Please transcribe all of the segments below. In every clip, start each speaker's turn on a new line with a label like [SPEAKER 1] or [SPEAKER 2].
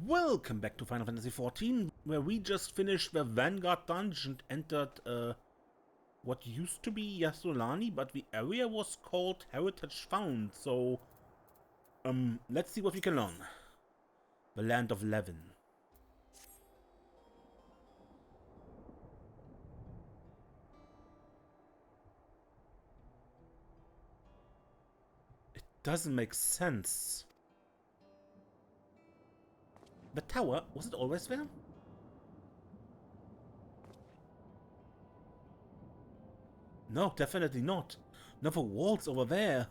[SPEAKER 1] Welcome back to Final Fantasy XIV, where we just finished the Vanguard dungeon and entered what used to be Yyasulani, but the area was called Heritage Found, so let's see what we can learn. The Land of Levin. It doesn't make sense. The tower, was it always there? No, definitely not. No, the walls over there.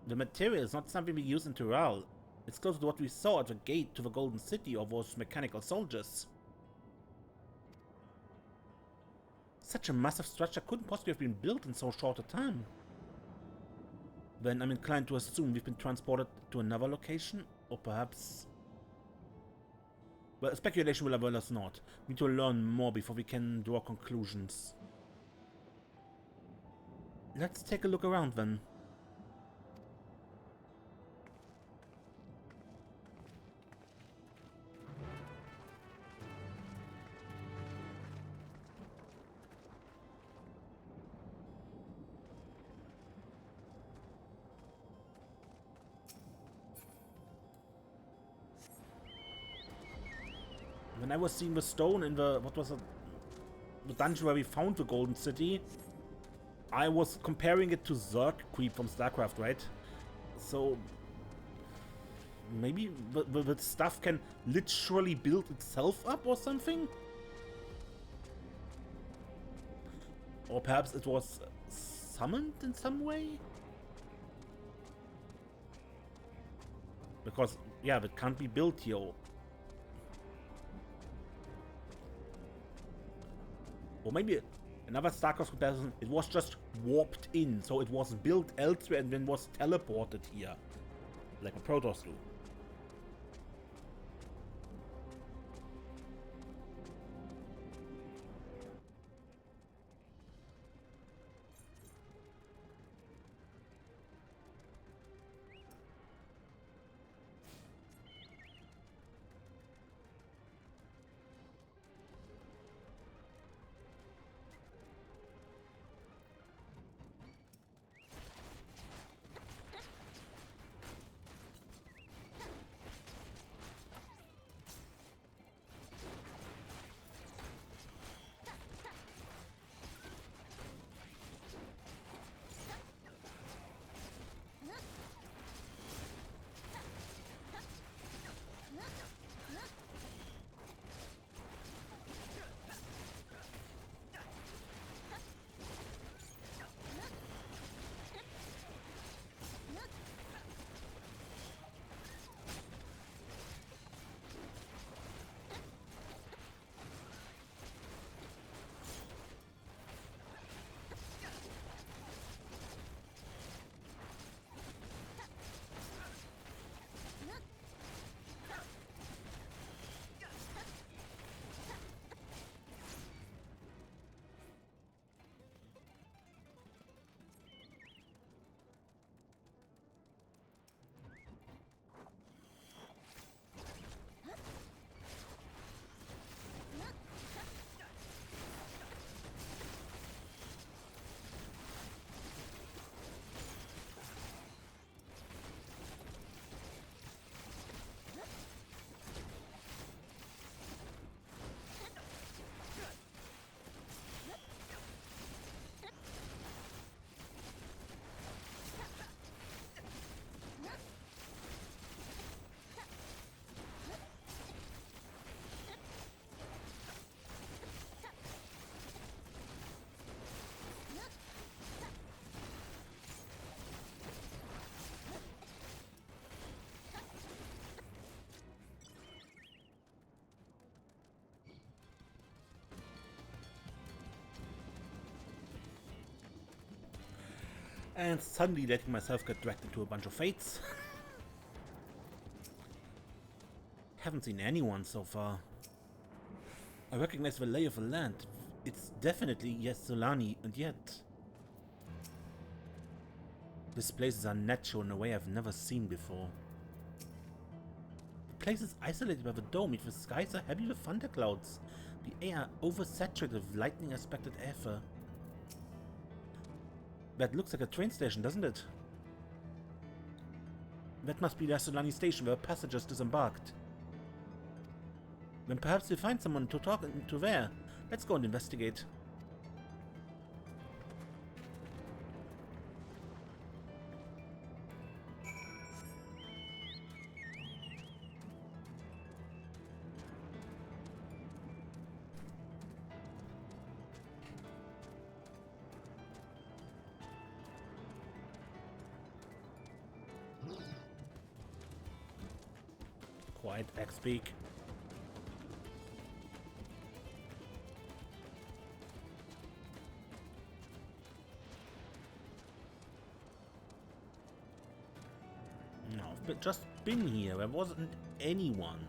[SPEAKER 1] The material is not something we use in Tural. It's close to what we saw at the gate to the Golden City of those mechanical soldiers. Such a massive structure couldn't possibly have been built in so short a time. Then I'm inclined to assume we've been transported to another location, or perhaps... Well, speculation will avail us not. We need to learn more before we can draw conclusions. Let's take a look around then. When I was seeing the stone in the, what was it, the dungeon where we found the Golden City, I was comparing it to Zerg Creep from StarCraft, right? So maybe the stuff can literally build itself up or something? Or perhaps it was summoned in some way? Because, yeah, it can't be built here. Or maybe another StarCraft comparison, it was just warped in, so it was built elsewhere and then was teleported here. Like a Protoss do. And suddenly letting myself get dragged into a bunch of fates. Haven't seen anyone so far. I recognize the lay of the land. It's definitely Yyasulani, and yet... This place is unnatural in a way I've never seen before. The place is isolated by the dome, yet the skies are heavy with thunderclouds. The air oversaturated with lightning-aspected ether. That looks like a train station, doesn't it? That must be the Yyasulani station where passengers disembarked. Then perhaps we'll find someone to talk to there. Let's go and investigate. Quiet, X-Speak. No, I've just been here. There wasn't anyone.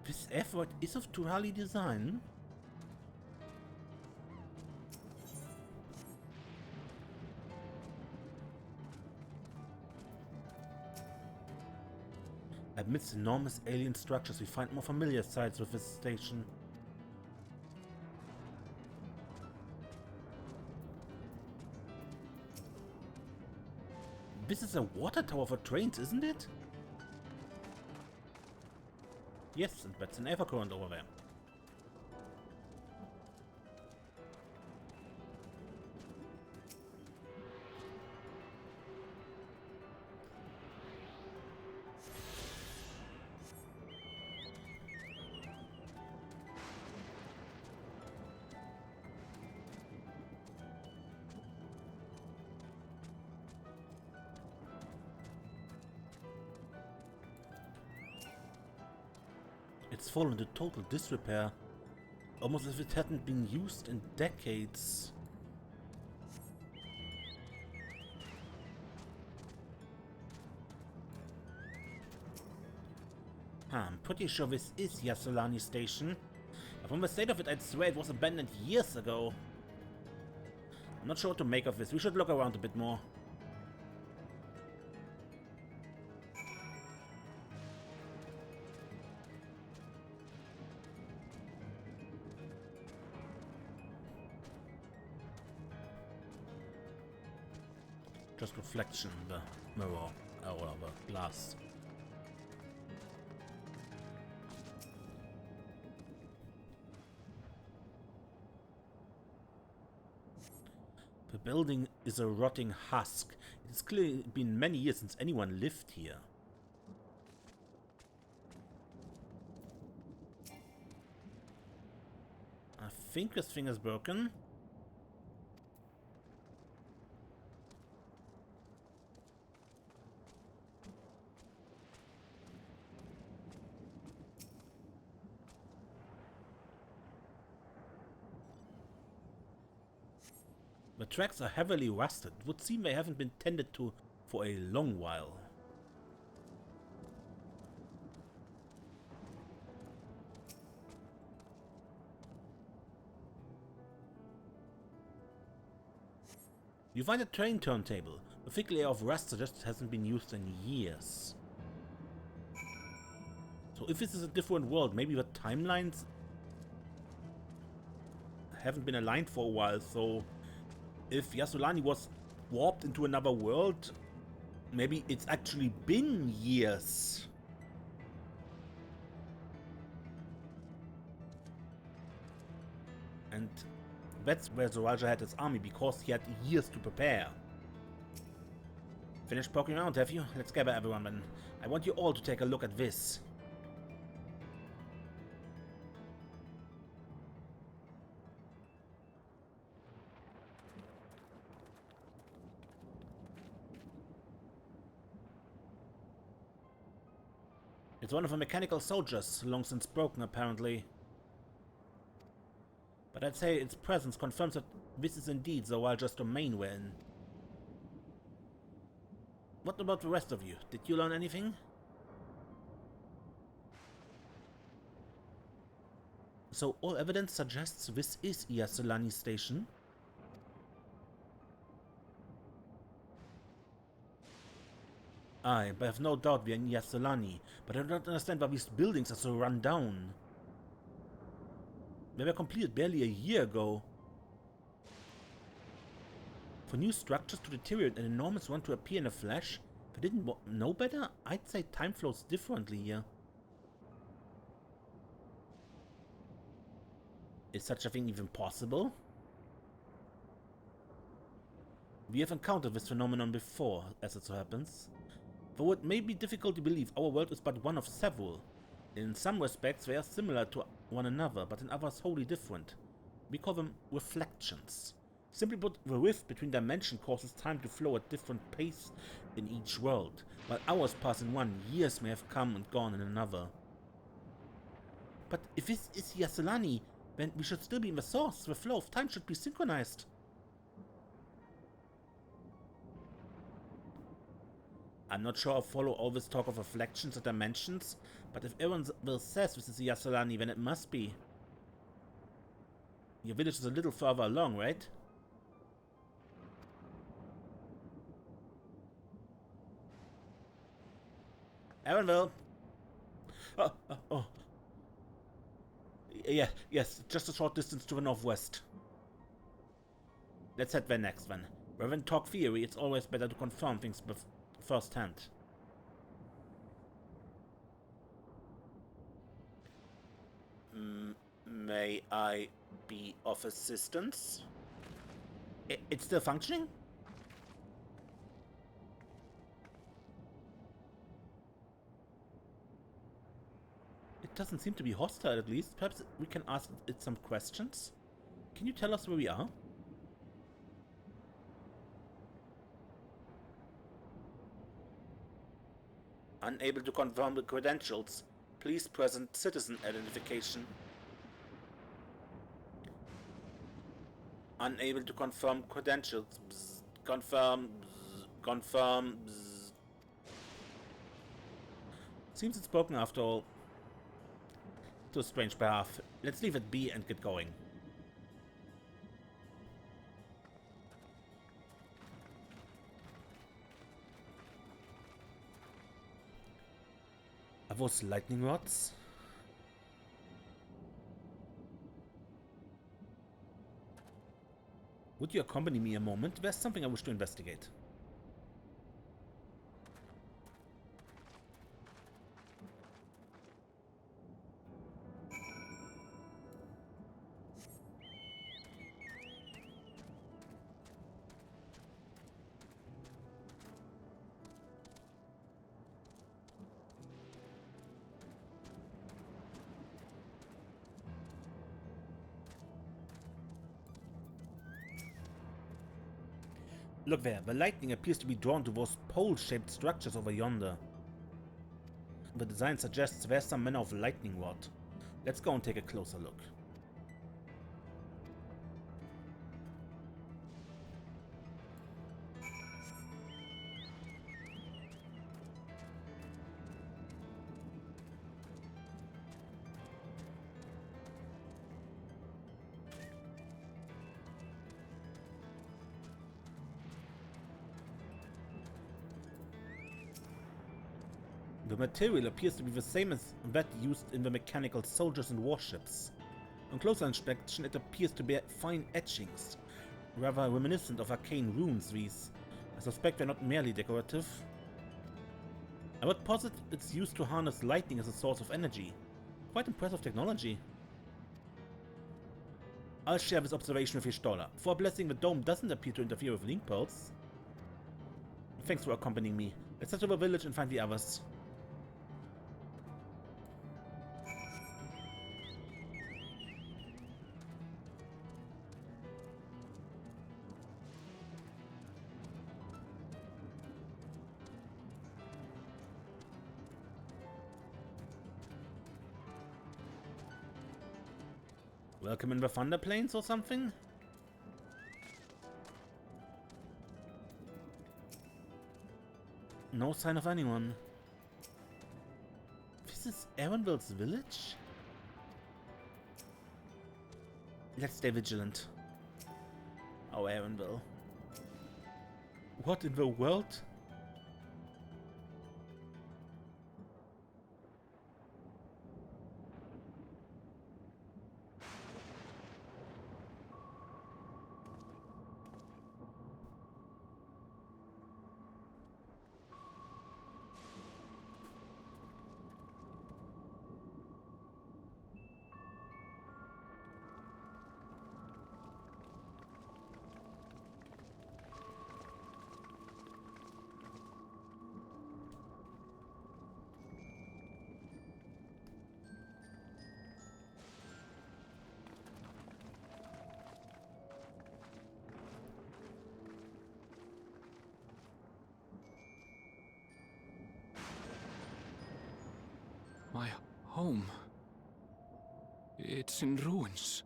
[SPEAKER 1] This effort is of Turali design. Amidst enormous alien structures, we find more familiar sights with this station. This is a water tower for trains, isn't it? Yes, and that's an evercurrent over there. It's fallen into total disrepair, almost as if it hadn't been used in decades. I'm pretty sure this is Yyasulani station. But from the state of it, I'd swear it was abandoned years ago. I'm not sure what to make of this. We should look around a bit more. Just reflection in the mirror or the glass. The building is a rotting husk. It's clearly been many years since anyone lived here. I think this thing is broken. The tracks are heavily rusted. It would seem they haven't been tended to for a long while. You find a train turntable. The thick layer of rust suggests it hasn't been used in years. So if this is a different world, maybe the timelines haven't been aligned for a while, so if Yyasulani was warped into another world, maybe it's actually been years. And that's where Zoraja had his army, because he had years to prepare. Finished poking around, have you? Let's gather everyone then. I want you all to take a look at this. It's one of the mechanical soldiers, long since broken apparently. But I'd say its presence confirms that this is indeed Zoraja's domain we're in. What about the rest of you? Did you learn anything? So all evidence suggests this is Yyasulani station. I have no doubt we are in Yyasulani, but I don't understand why these buildings are so run down. They were completed barely a year ago. For new structures to deteriorate and enormous one to appear in a flash, if I didn't know better, I'd say time flows differently here. Is such a thing even possible? We have encountered this phenomenon before, as it so happens. Though it may be difficult to believe, our world is but one of several. In some respects they are similar to one another, but in others wholly different. We call them reflections. Simply put, the rift between dimensions causes time to flow at different pace in each world. While hours pass in one, years may have come and gone in another. But if this is Yyasulani, then we should still be in the source. The flow of time should be synchronized. I'm not sure I'll follow all this talk of reflections and dimensions, but if everyone says this is Yyasulani, then it must be. Your village is a little further along, right? Aaronville! Oh. Yeah, yes, just a short distance to the northwest. Let's head there next, then. Rather than talk theory, it's always better to confirm things firsthand. May I be of assistance? It's still functioning? It doesn't seem to be hostile, at least. Perhaps we can ask it some questions? Can you tell us where we are? Unable to confirm the credentials. Please present citizen identification. Unable to confirm credentials. Bzz. Confirm. Bzz. Confirm. Bzz. Seems it's broken after all. To a strange path. Let's leave it be and get going. Are those lightning rods? Would you accompany me a moment? There's something I wish to investigate. Look there, the lightning appears to be drawn to those pole-shaped structures over yonder. The design suggests there's some manner of lightning rod. Let's go and take a closer look. The material appears to be the same as that used in the mechanical soldiers and warships. On closer inspection, it appears to bear fine etchings, rather reminiscent of arcane runes. These, I suspect, they're not merely decorative. I would posit it's used to harness lightning as a source of energy. Quite impressive technology. I'll share this observation with Y'shtola. For a blessing, the dome doesn't appear to interfere with link pulse. Thanks for accompanying me. Let's head to the village and find the others. Welcome in the Thunder Plains or something? No sign of anyone. This is Aaronville's village? Let's stay vigilant. Oh, Aaronville. What in the world?
[SPEAKER 2] My home. It's in ruins.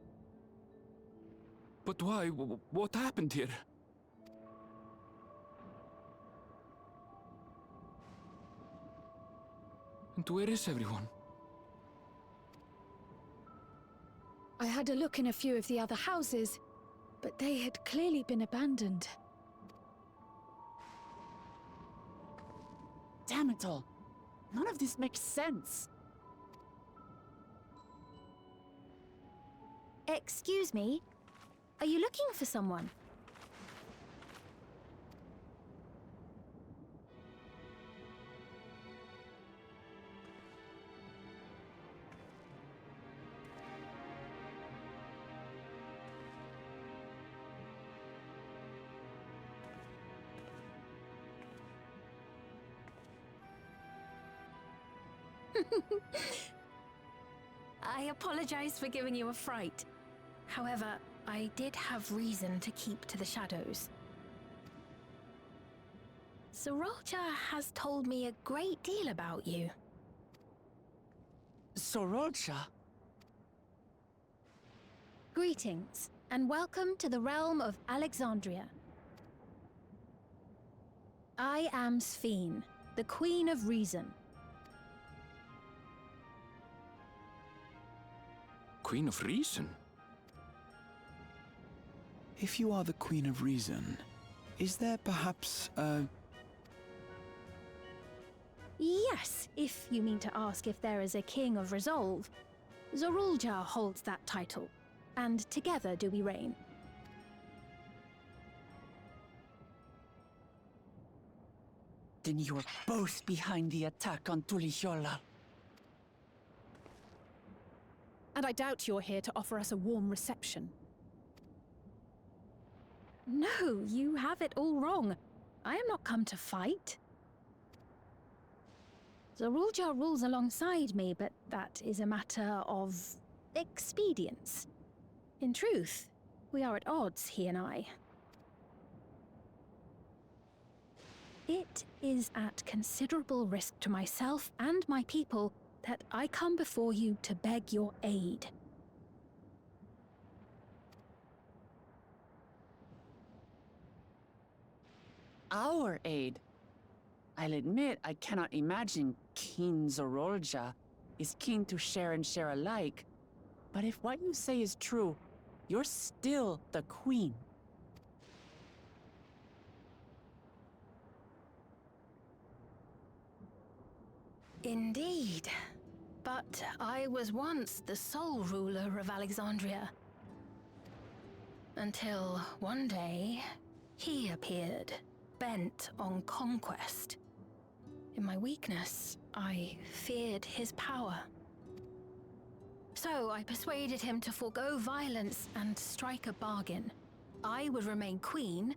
[SPEAKER 2] But why? What happened here? And where is everyone?
[SPEAKER 3] I had a look in a few of the other houses, but they had clearly been abandoned.
[SPEAKER 4] Damn it all. None of this makes sense.
[SPEAKER 5] Excuse me? Are you looking for someone? I apologize for giving you a fright. However, I did have reason to keep to the shadows. Sorolcha has told me a great deal about you.
[SPEAKER 4] Sorolcha?
[SPEAKER 5] Greetings, and welcome to the realm of Alexandria. I am Sphene, the Queen of Reason.
[SPEAKER 2] Queen of Reason?
[SPEAKER 6] If you are the Queen of Reason, is there perhaps a...
[SPEAKER 5] Yes, if you mean to ask if there is a King of Resolve. Zorulja holds that title, and together do we reign.
[SPEAKER 4] Then you're both behind the attack on Tuliyola.
[SPEAKER 3] And I doubt you're here to offer us a warm reception.
[SPEAKER 5] No, you have it all wrong. I am not come to fight. Zorulja rules alongside me, but that is a matter of expedience. In truth, we are at odds, he and I. It is at considerable risk to myself and my people that I come before you to beg your aid.
[SPEAKER 4] Our aid? I'll admit I cannot imagine King Zorolja is keen to share and share alike. But if what you say is true, you're still the Queen.
[SPEAKER 5] Indeed. But I was once the sole ruler of Alexandria. Until one day, he appeared, bent on conquest. In my weakness, I feared his power. So I persuaded him to forego violence and strike a bargain. I would remain queen,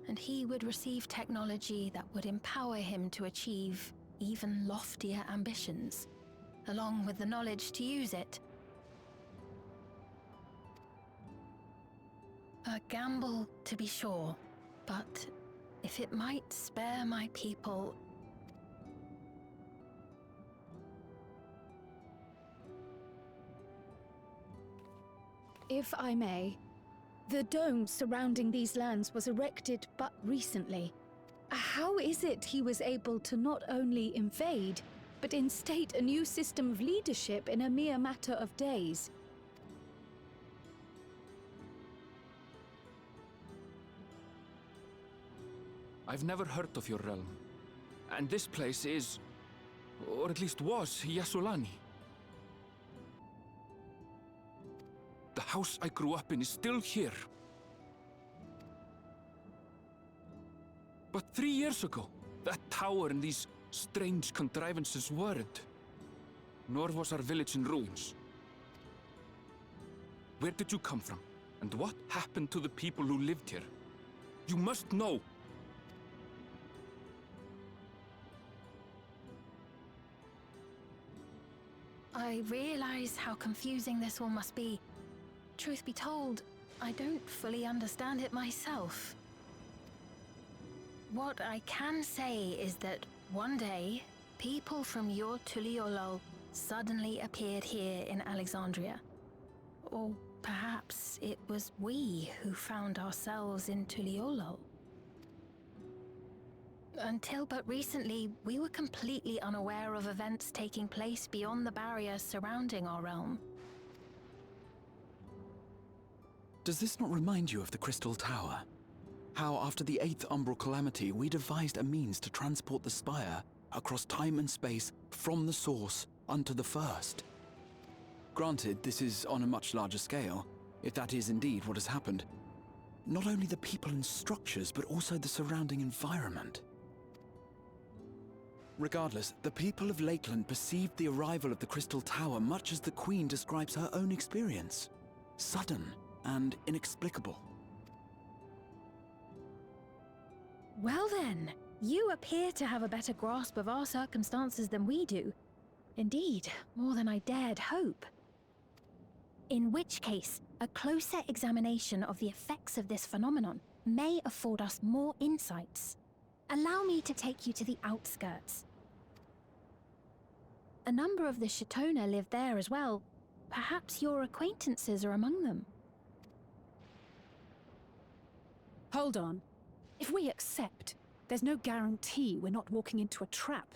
[SPEAKER 5] and he would receive technology that would empower him to achieve even loftier ambitions, along with the knowledge to use it. A gamble, to be sure, but if it might spare my people...
[SPEAKER 3] If I may, the dome surrounding these lands was erected but recently. How is it he was able to not only invade, but instate a new system of leadership in a mere matter of days?
[SPEAKER 2] I've never heard of your realm. And this place is, or at least was, Yyasulani. The house I grew up in is still here. But 3 years ago, that tower and these strange contrivances weren't. Nor was our village in ruins. Where did you come from? And what happened to the people who lived here? You must know!
[SPEAKER 5] I realize how confusing this all must be. Truth be told, I don't fully understand it myself. What I can say is that one day, people from your Tuliolol suddenly appeared here in Alexandria. Or perhaps it was we who found ourselves in Tuliolol. Until but recently, we were completely unaware of events taking place beyond the barrier surrounding our realm.
[SPEAKER 6] Does this not remind you of the Crystal Tower? How after the 8th Umbral Calamity, we devised a means to transport the Spire across time and space from the source unto the First. Granted, this is on a much larger scale, if that is indeed what has happened. Not only the people and structures, but also the surrounding environment. Regardless, the people of Lakeland perceived the arrival of the Crystal Tower much as the Queen describes her own experience. Sudden and inexplicable.
[SPEAKER 3] Well then, you appear to have a better grasp of our circumstances than we do. Indeed, more than I dared hope. In which case, a closer examination of the effects of this phenomenon may afford us more insights. Allow me to take you to the outskirts. A number of the Shatona live there as well. Perhaps your acquaintances are among them.
[SPEAKER 7] Hold on. If we accept, there's no guarantee we're not walking into a trap.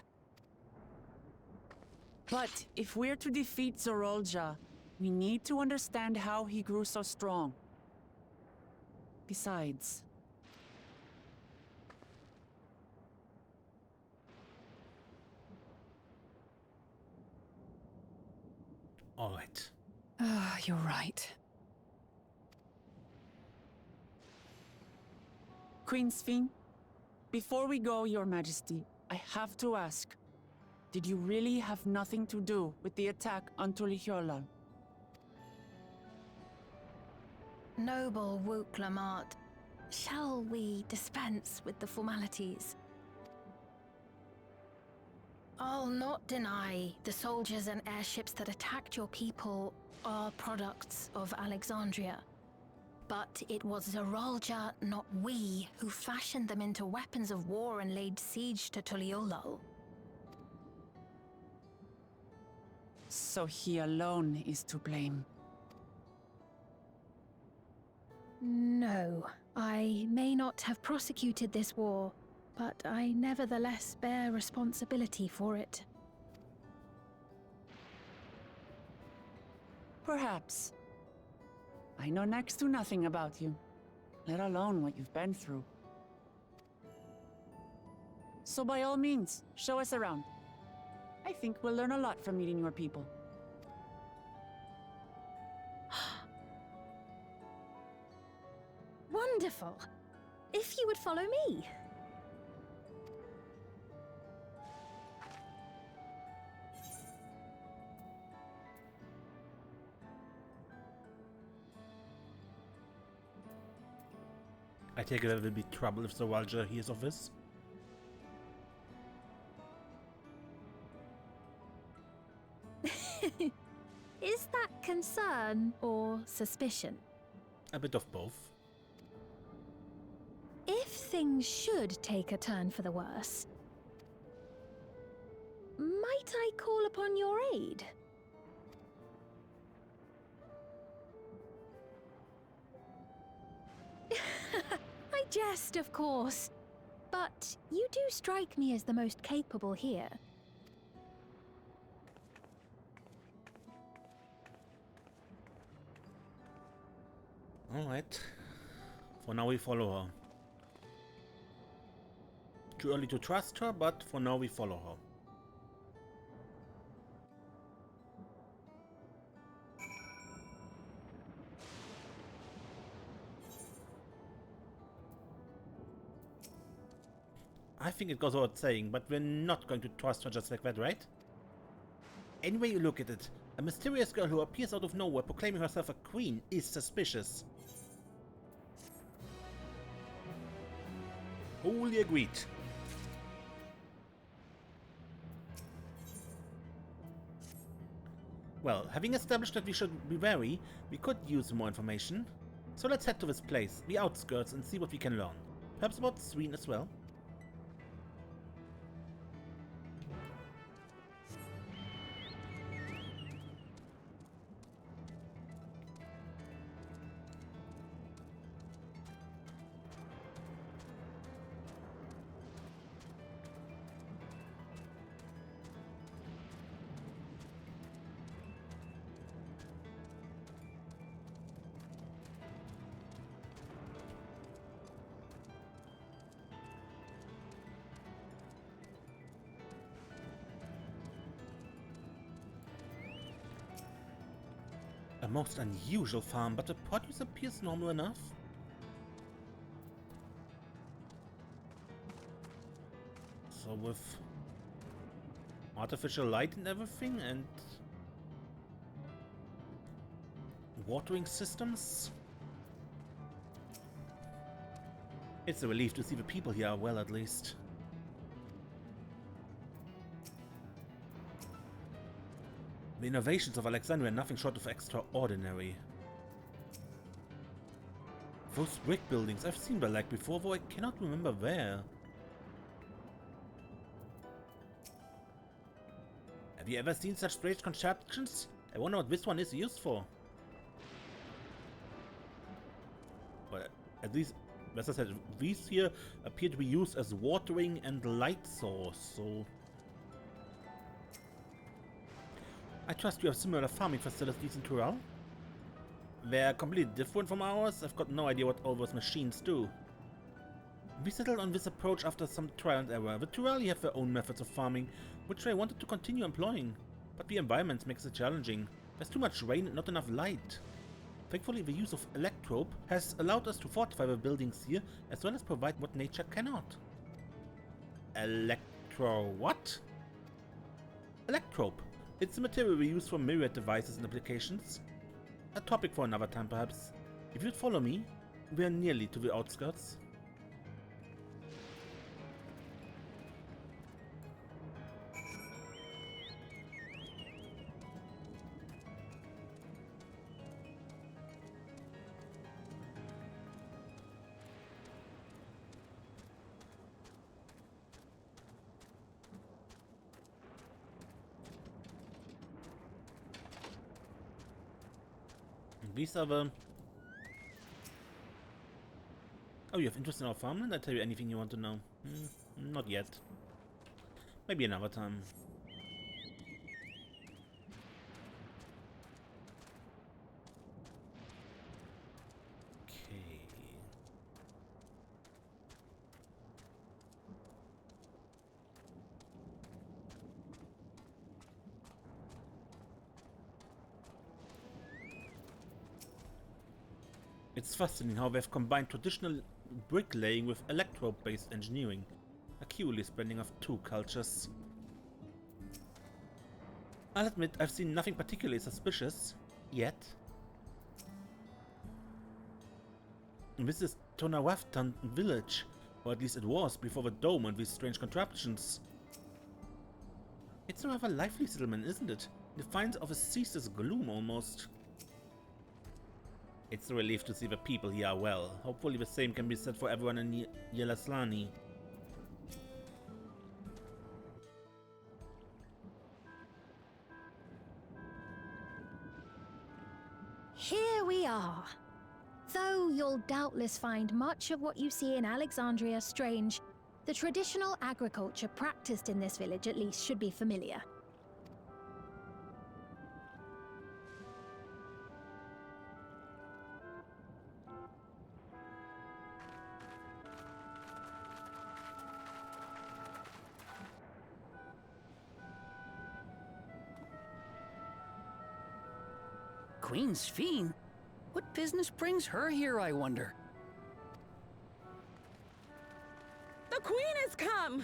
[SPEAKER 4] But if we're to defeat Zorolja, we need to understand how he grew so strong. Besides...
[SPEAKER 1] All right.
[SPEAKER 7] Ah, you're right.
[SPEAKER 4] Queen Sphene, before we go, Your Majesty, I have to ask, did you really have nothing to do with the attack on Tuliolol?
[SPEAKER 5] Noble Wook Lamart, shall we dispense with the formalities? I'll not deny the soldiers and airships that attacked your people are products of Alexandria. But it was Zorolja, not we, who fashioned them into weapons of war and laid siege to Tuliolol.
[SPEAKER 4] So he alone is to blame.
[SPEAKER 3] No, I may not have prosecuted this war, but I nevertheless bear responsibility for it.
[SPEAKER 4] Perhaps. I know next to nothing about you, let alone what you've been through. So by all means, show us around. I think we'll learn a lot from meeting your people.
[SPEAKER 3] Wonderful! If you would follow me.
[SPEAKER 1] I take it there will be trouble if Zorolja hears of this.
[SPEAKER 3] Is that concern or suspicion?
[SPEAKER 1] A bit of both.
[SPEAKER 3] If things should take a turn for the worse, might I call upon your aid? I jest, of course, but you do strike me as the most capable here.
[SPEAKER 1] Alright. For now we follow her. Too early to trust her, but for now we follow her. I think it goes without saying, but we're not going to trust her just like that, right? Any way you look at it, a mysterious girl who appears out of nowhere proclaiming herself a queen is suspicious. Wholly agreed. Well, having established that we should be wary, we could use more information. So let's head to this place, the outskirts, and see what we can learn. Perhaps about Sweden as well. A most unusual farm, but the produce appears normal enough. So with artificial light and everything, and watering systems. It's a relief to see the people here are well, at least. The innovations of Alexandria are nothing short of extraordinary. Those brick buildings, I've seen the like before, though I cannot remember where. Have you ever seen such strange contraptions? I wonder what this one is used for. But at least, as I said, these here appear to be used as watering and light source, so... I trust you have similar farming facilities in Tural? They're completely different from ours. I've got no idea what all those machines do. We settled on this approach after some trial and error. The Turali have their own methods of farming, which I wanted to continue employing. But the environment makes it challenging. There's too much rain and not enough light. Thankfully, the use of electrope has allowed us to fortify the buildings here, as well as provide what nature cannot. What? Electrope. It's the material we use for myriad devices and applications. A topic for another time, perhaps. If you'd follow me, we're nearly to the outskirts. These are the... Oh, you have interest in our farmland? I'll tell you anything you want to know. Not yet. Maybe another time. Okay. It's fascinating how they've combined traditional bricklaying with electro-based engineering. A curious blending of two cultures. I'll admit, I've seen nothing particularly suspicious. Yet. This is Tonawaftan village. Or at least it was, before the dome and these strange contraptions. It's a rather lively settlement, isn't it? Defiant of a ceaseless gloom, almost. It's a relief to see the people here are well. Hopefully the same can be said for everyone in Yyasulani.
[SPEAKER 5] Here we are. Though you'll doubtless find much of what you see in Alexandria strange, the traditional agriculture practiced in this village at least should be familiar.
[SPEAKER 8] Queen Sphene? What business brings her here, I wonder?
[SPEAKER 9] The Queen has come!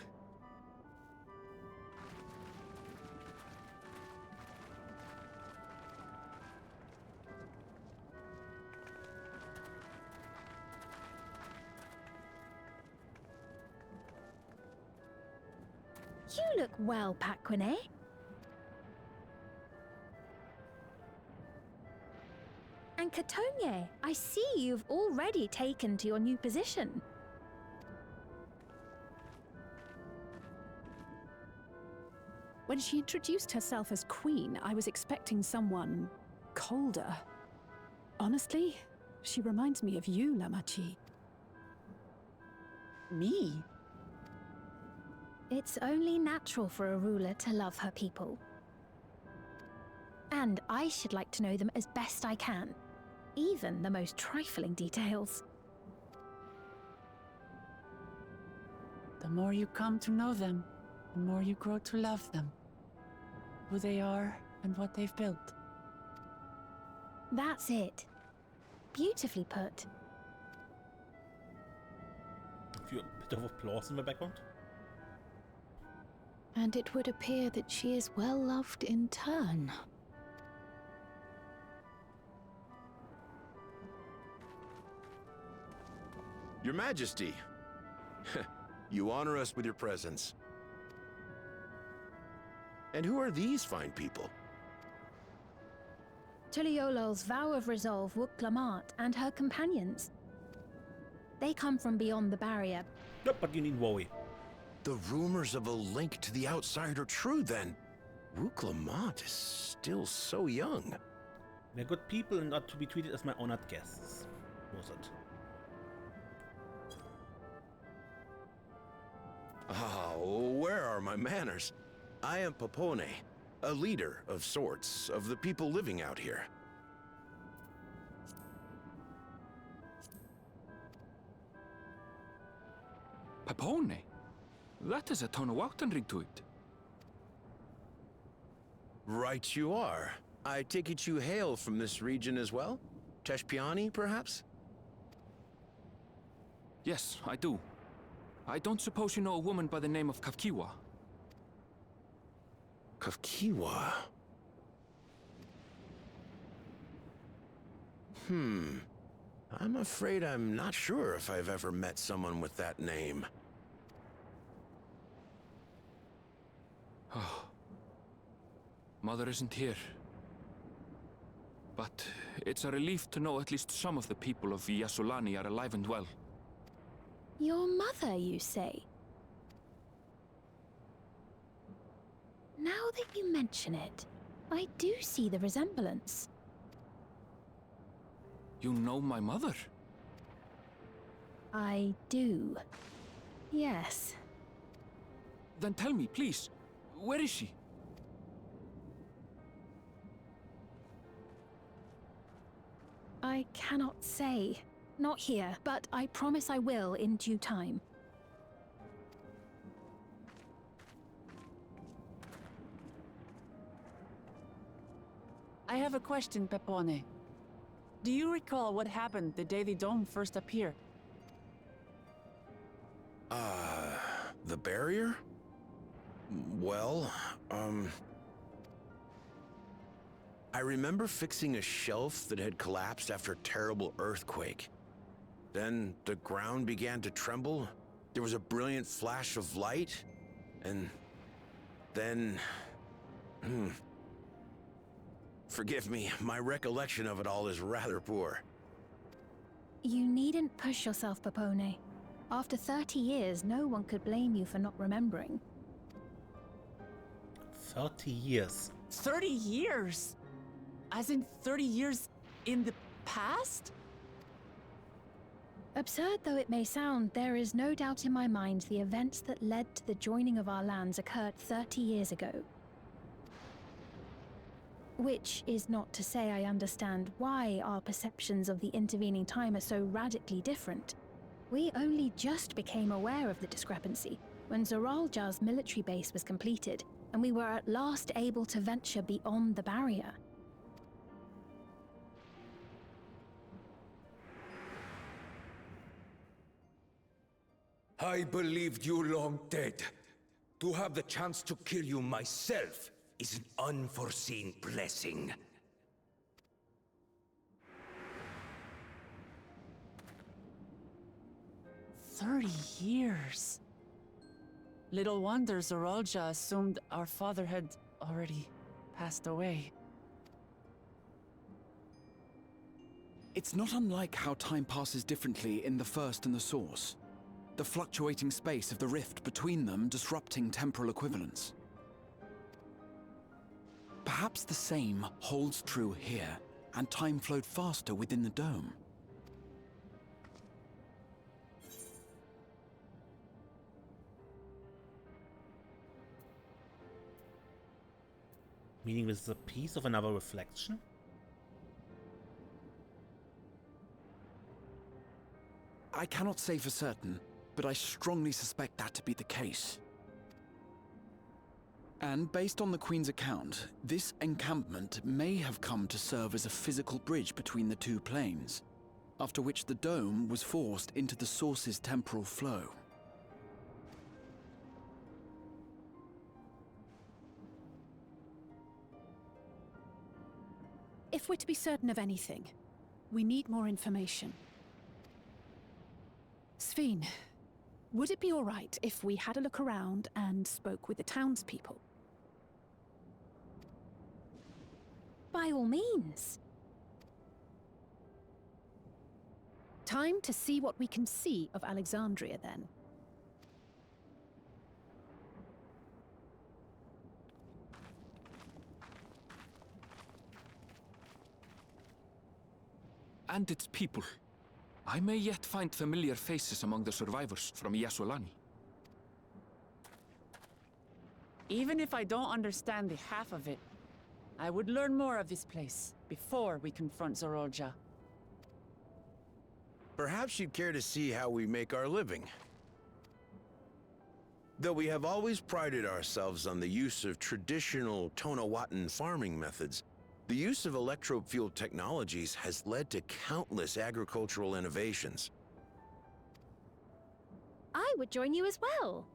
[SPEAKER 3] You look well, Paquine. And Katonye, I see you've already taken to your new position.
[SPEAKER 7] When she introduced herself as queen, I was expecting someone colder. Honestly, she reminds me of you, Lamachi.
[SPEAKER 4] Me?
[SPEAKER 5] It's only natural for a ruler to love her people. And I should like to know them as best I can, even the most trifling details.
[SPEAKER 4] The more you come to know them, the more you grow to love them. Who they are and what they've built.
[SPEAKER 5] That's it. Beautifully put.
[SPEAKER 1] A bit of applause in the background.
[SPEAKER 3] And it would appear that she is well loved in turn.
[SPEAKER 10] Your Majesty, you honor us with your presence. And who are these fine people?
[SPEAKER 5] Tuliolol's vow of resolve, Wuklamat, and her companions. They come from beyond the barrier.
[SPEAKER 1] Yep, but you need Wowie.
[SPEAKER 10] The rumors of a link to the outside are true, then. Wuklamat is still so young.
[SPEAKER 1] They're good people and not to be treated as my honored guests. Was it?
[SPEAKER 10] Where are my manners? I am Papone, a leader of sorts of the people living out here.
[SPEAKER 2] Papone? That is a Tonawautan to it.
[SPEAKER 10] Right you are. I take it you hail from this region as well? Teshpiani, perhaps?
[SPEAKER 2] Yes, I do. I don't suppose you know a woman by the name of Kafkiwa?
[SPEAKER 10] Kafkiwa? I'm afraid I'm not sure if I've ever met someone with that name.
[SPEAKER 2] Oh. Mother isn't here. But it's a relief to know at least some of the people of Yyasulani are alive and well.
[SPEAKER 5] Your mother, you say? Now that you mention it, I do see the resemblance.
[SPEAKER 2] You know my mother?
[SPEAKER 5] I do. Yes.
[SPEAKER 2] Then tell me, please, where is she?
[SPEAKER 5] I cannot say. Not here, but I promise I will in due time.
[SPEAKER 4] I have a question, Pepone. Do you recall what happened the day the dome first appeared?
[SPEAKER 10] The barrier? Well, I remember fixing a shelf that had collapsed after a terrible earthquake. Then the ground began to tremble. There was a brilliant flash of light, and then... Forgive me, my recollection of it all is rather poor.
[SPEAKER 5] You needn't push yourself, Papone. After 30 years, no one could blame you for not remembering.
[SPEAKER 1] 30 years.
[SPEAKER 4] 30 years? As in 30 years in the past?
[SPEAKER 5] Absurd though it may sound, there is no doubt in my mind the events that led to the joining of our lands occurred 30 years ago. Which is not to say I understand why our perceptions of the intervening time are so radically different. We only just became aware of the discrepancy when Zoralja's military base was completed, and we were at last able to venture beyond the barrier.
[SPEAKER 11] I believed you long dead. To have the chance to kill you myself is an unforeseen blessing.
[SPEAKER 4] "30 years. Little wonder Zoralja assumed our father had already passed away.
[SPEAKER 6] It's not unlike how time passes differently in the First and the Source. The fluctuating space of the rift between them disrupting temporal equivalence. Perhaps the same holds true here, and time flowed faster within the dome.
[SPEAKER 1] Meaning this is a piece of another reflection?
[SPEAKER 6] I cannot say for certain, but I strongly suspect that to be the case. And based on the Queen's account, this encampment may have come to serve as a physical bridge between the two planes, after which the dome was forced into the Source's temporal flow.
[SPEAKER 7] If we're to be certain of anything, we need more information. Sveen, would it be all right if we had a look around and spoke with the townspeople?
[SPEAKER 5] By all means.
[SPEAKER 7] Time to see what we can see of Alexandria, then.
[SPEAKER 2] And its people. I may yet find familiar faces among the survivors from Yyasulani.
[SPEAKER 4] Even if I don't understand the half of it, I would learn more of this place before we confront Zoralja.
[SPEAKER 10] Perhaps you'd care to see how we make our living. Though we have always prided ourselves on the use of traditional Tonawatan farming methods, the use of electro-fueled technologies has led to countless agricultural innovations.
[SPEAKER 5] I would join you as well.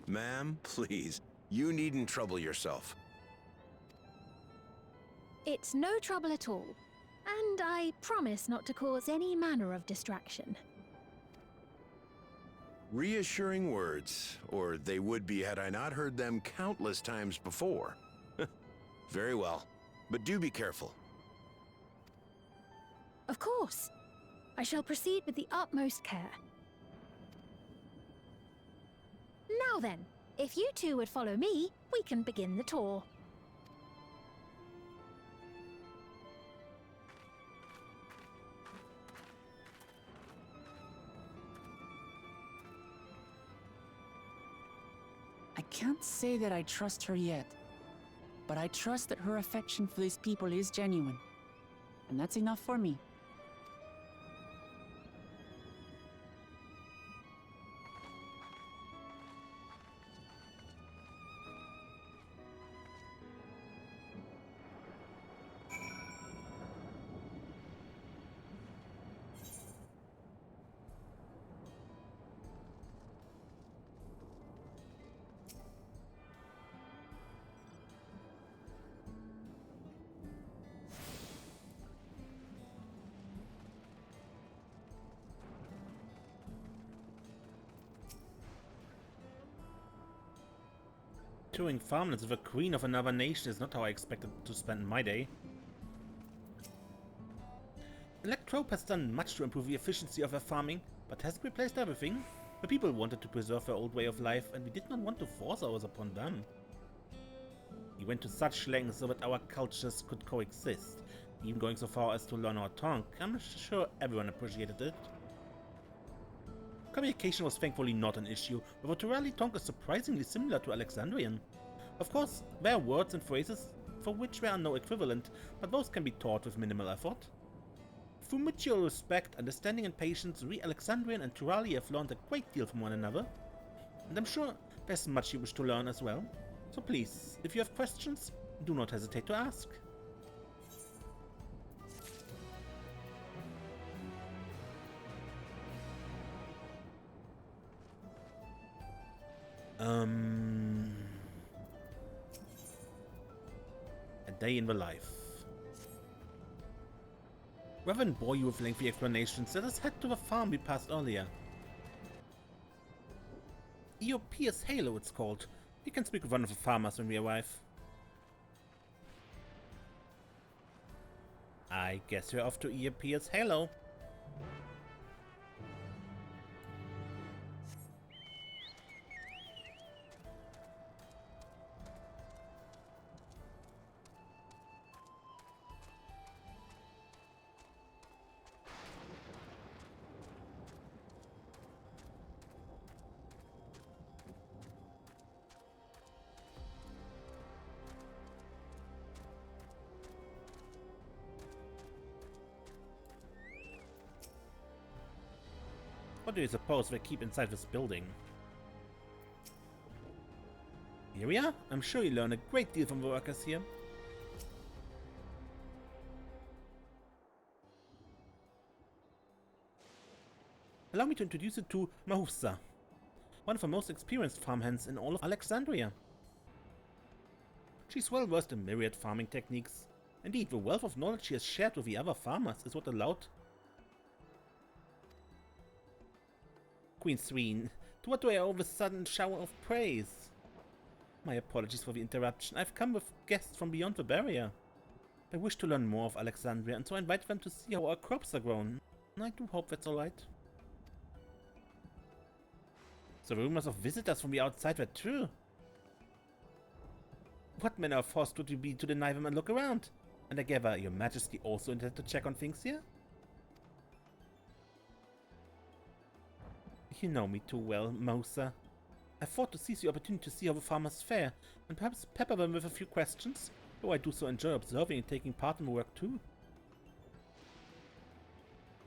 [SPEAKER 10] Ma'am, please, you needn't trouble yourself.
[SPEAKER 5] It's no trouble at all. And I promise not to cause any manner of distraction.
[SPEAKER 10] Reassuring words, or they would be had I not heard them countless times before. Very well, but do be careful.
[SPEAKER 5] Of course. I shall proceed with the utmost care. Now then, if you two would follow me, we can begin the tour.
[SPEAKER 4] I can't say that I trust her yet, but I trust that her affection for these people is genuine. And that's enough for me.
[SPEAKER 1] Touring farmlands with a queen of another nation is not how I expected to spend my day. Electrope has done much to improve the efficiency of their farming, but hasn't replaced everything. The people wanted to preserve their old way of life, and we did not want to force ours upon them. We went to such lengths so that our cultures could coexist, even going so far as to learn our tongue. I'm sure everyone appreciated it. Communication was thankfully not an issue, but the Turali tongue is surprisingly similar to Alexandrian. Of course, there are words and phrases for which there are no equivalent, but those can be taught with minimal effort. Through mutual respect, understanding and patience, we Alexandrian and Turali have learned a great deal from one another. And I'm sure there's much you wish to learn as well. So please, if you have questions, do not hesitate to ask. A day in the life. Rather than bore you with lengthy explanations, let us head to the farm we passed earlier. EOP's Halo, it's called. We can speak with one of the farmers when we arrive. I guess we're off to EOP's Halo. What do you suppose they keep inside this building? Here we are. I'm sure you learn a great deal from the workers here. Allow me to introduce you to Mahusa, one of the most experienced farmhands in all of Alexandria. She's well versed in myriad farming techniques. Indeed, the wealth of knowledge she has shared with the other farmers is what allowed Queen Sween, to what do I owe the sudden shower of praise? My apologies for the interruption. I've come with guests from beyond the barrier. They wish to learn more of Alexandria, and so I invited them to see how our crops are grown. I do hope that's alright. So the rumors of visitors from the outside were true. What manner of force would you be to deny them a look around? And I gather your majesty also intended to check on things here? You know me too well, Mosa. I thought to seize the opportunity to see how the farmers fare, and perhaps pepper them with a few questions, though I do so enjoy observing and taking part in the work too.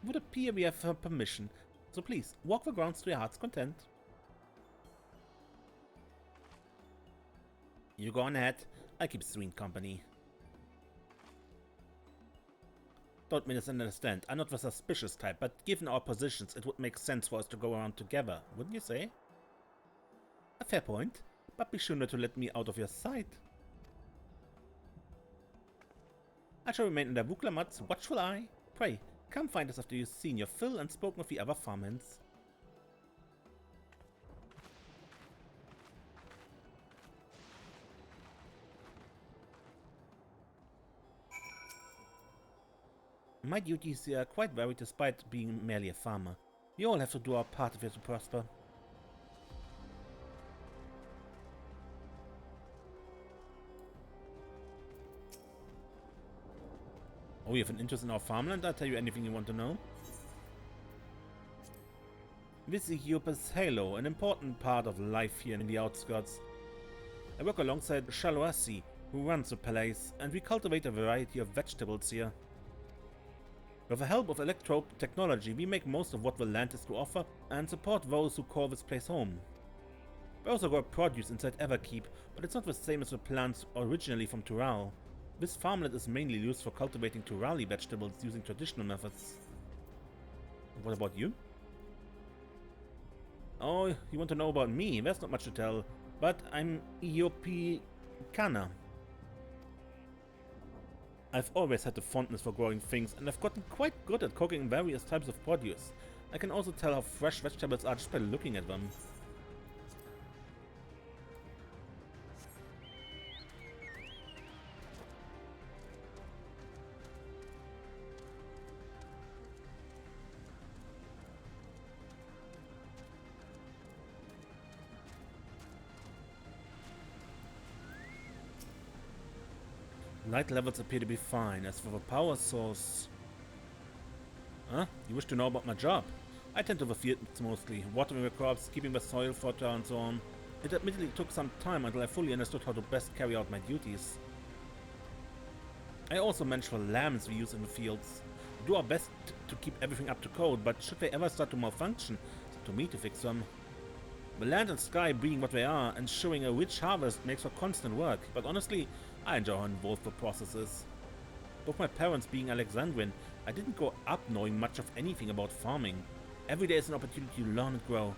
[SPEAKER 1] It would appear we have her permission, so please, walk the grounds to your heart's content. You go on ahead, I keep Sween company. Don't misunderstand, I'm not the suspicious type, but given our positions, it would make sense for us to go around together, wouldn't you say? A fair point, but be sure not to let me out of your sight. I shall remain under Vuklamat's watchful eye. Pray, come find us after you've seen your fill and spoken with the other farmhands. My duties here are quite varied despite being merely a farmer. We all have to do our part if we're to prosper. Oh, you have an interest in our farmland? I'll tell you anything you want to know. This is Yyasulani's Halo, an important part of life here in the outskirts. I work alongside Yyasulani, who runs the place, and we cultivate a variety of vegetables here. With the help of electro technology, we make most of what the land has to offer and support those who call this place home. We also grow produce inside Everkeep, but it's not the same as the plants originally from Tural. This farmland is mainly used for cultivating Turali vegetables using traditional methods. What about you? Oh, you want to know about me? There's not much to tell, but I'm Iopi Kana. I've always had a fondness for growing things, and I've gotten quite good at cooking various types of produce. I can also tell how fresh vegetables are just by looking at them. Light levels appear to be fine. As for the power source... Huh? You wish to know about my job? I tend to the fields mostly, watering the crops, keeping the soil fertile and so on. It admittedly took some time until I fully understood how to best carry out my duties. I also manage the lambs we use in the fields. We do our best to keep everything up to code, but should they ever start to malfunction, it's up to me to fix them. The land and sky being what they are, ensuring a rich harvest makes for constant work, but honestly, I enjoy how involved the process is. With my parents being Alexandrian, I didn't grow up knowing much of anything about farming. Every day is an opportunity to learn and grow.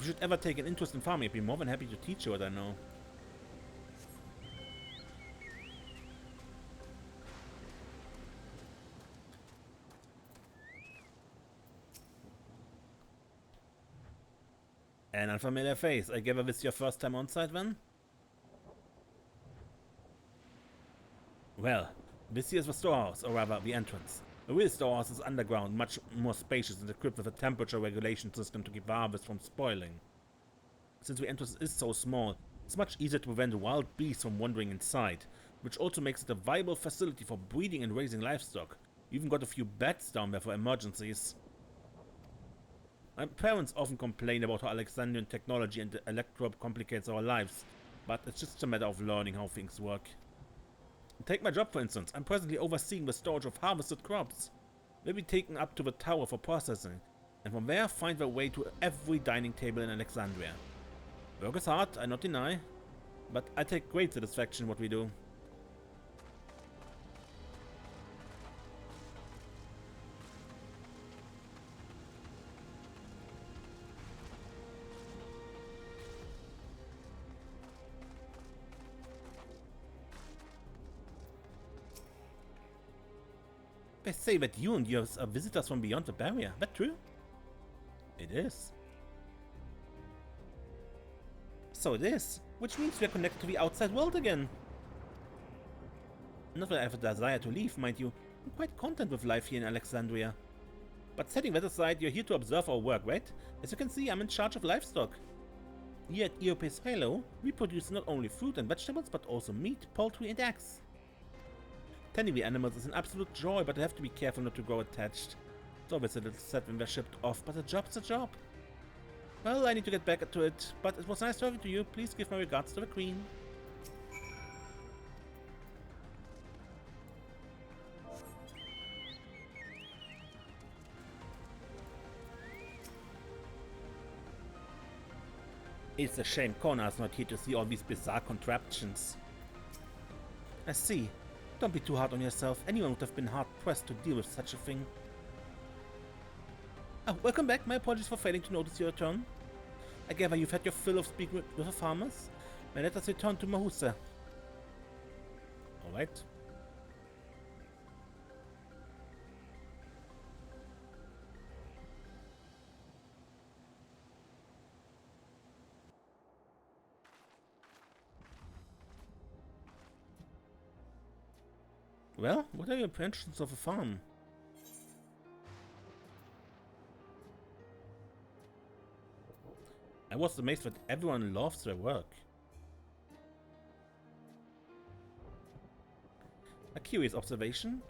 [SPEAKER 1] you should ever take an interest in farming, I'd be more than happy to teach you what I know. An unfamiliar face. I gather this your first time on site then? Well, this here is the storehouse, or rather the entrance. The real storehouse is underground, much more spacious and equipped with a temperature regulation system to keep the harvest from spoiling. Since the entrance is so small, it's much easier to prevent wild beasts from wandering inside, which also makes it a viable facility for breeding and raising livestock. You even got a few beds down there for emergencies. My parents often complain about how Alexandrian technology and the electrobe complicates our lives, but it's just a matter of learning how things work. Take my job for instance. I'm presently overseeing the storage of harvested crops. They'll be taken up to the tower for processing, and from there find their way to every dining table in Alexandria. Work is hard, I not deny, but I take great satisfaction in what we do. They say that you and yours are visitors from beyond the barrier. That true? It is. So it is, which means we are connected to the outside world again. Not that I have a desire to leave, mind you. I'm quite content with life here in Alexandria. But setting that aside, you're here to observe our work, right? As you can see, I'm in charge of livestock. Here at EOP's Halo, we produce not only fruit and vegetables, but also meat, poultry and eggs. Tending the animals is an absolute joy, but I have to be careful not to grow attached. It's always a little sad when they're shipped off, but a job's a job. Well, I need to get back to it, but it was nice talking to you. Please give my regards to the Queen. It's a shame Kona's not here to see all these bizarre contraptions. I see. Don't be too hard on yourself. Anyone would have been hard-pressed to deal with such a thing. Oh, welcome back. My apologies for failing to notice your return. I gather you've had your fill of speaking with the farmers. Now let us return to Mahusa. Alright. Well, what are your impressions of a farm? I was amazed that everyone loves their work. A curious observation.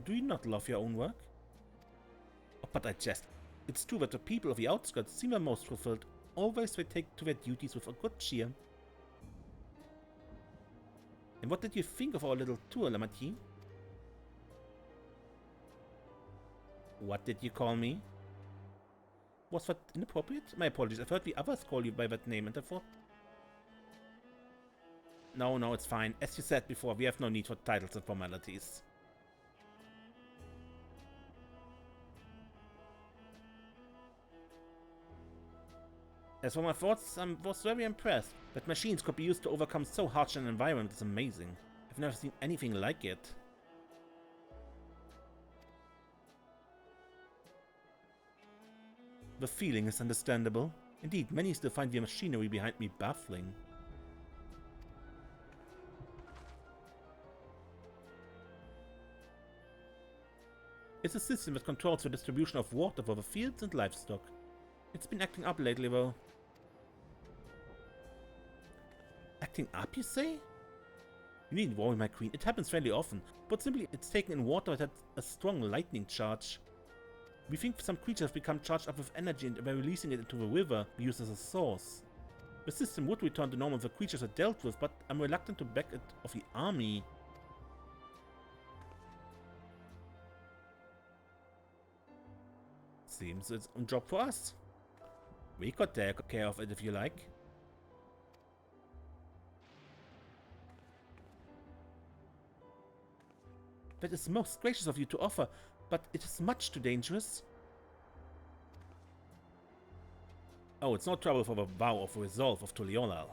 [SPEAKER 1] Do you not love your own work? Oh, but I jest. It's true that the people of the outskirts seem the most fulfilled. Always they take to their duties with a good cheer. And what did you think of our little tour, Lamati? What did you call me? Was that inappropriate? My apologies, I've heard the others call you by that name and I thought... No, it's fine. As you said before, we have no need for titles and formalities. As for my thoughts, I was very impressed. That machines could be used to overcome so harsh an environment is amazing. I've never seen anything like it. The feeling is understandable. Indeed, many still find the machinery behind me baffling. It's a system that controls the distribution of water for the fields and livestock. It's been acting up lately, though. Acting up, you say? You needn't worry, my queen. It happens fairly often. But simply, it's taken in water that has a strong lightning charge. We think some creatures have become charged up with energy and by releasing it into the river, we use as a source. The system would return to normal if the creatures are dealt with, but I'm reluctant to back it off the army. Seems it's a job for us. We could take care of it if you like. That is most gracious of you to offer, but it is much too dangerous. Oh, it's no trouble for the vow of resolve of Tuliolal.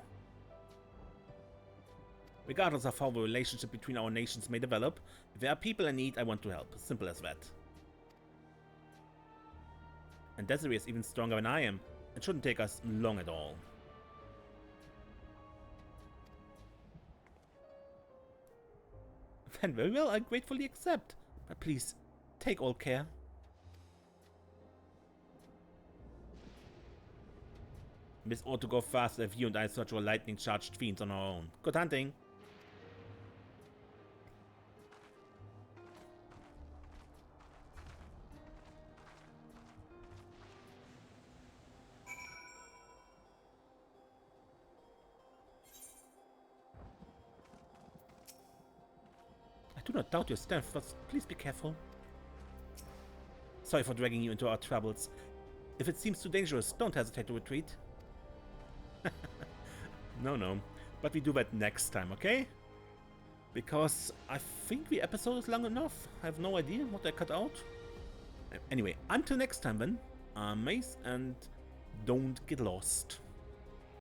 [SPEAKER 1] Regardless of how the relationship between our nations may develop, if there are people in need, I want to help. Simple as that. And Desiree is even stronger than I am. It shouldn't take us long at all. Then very well, I gratefully accept. But please, take all care. This ought to go faster if you and I search for lightning-charged fiends on our own. Good hunting! I do not doubt your strength, but please be careful. Sorry for dragging you into our troubles. If it seems too dangerous, don't hesitate to retreat. No. But we do that next time, okay? Because I think the episode is long enough. I have no idea what I cut out. Anyway, until next time then, I'm Mace, and don't get lost.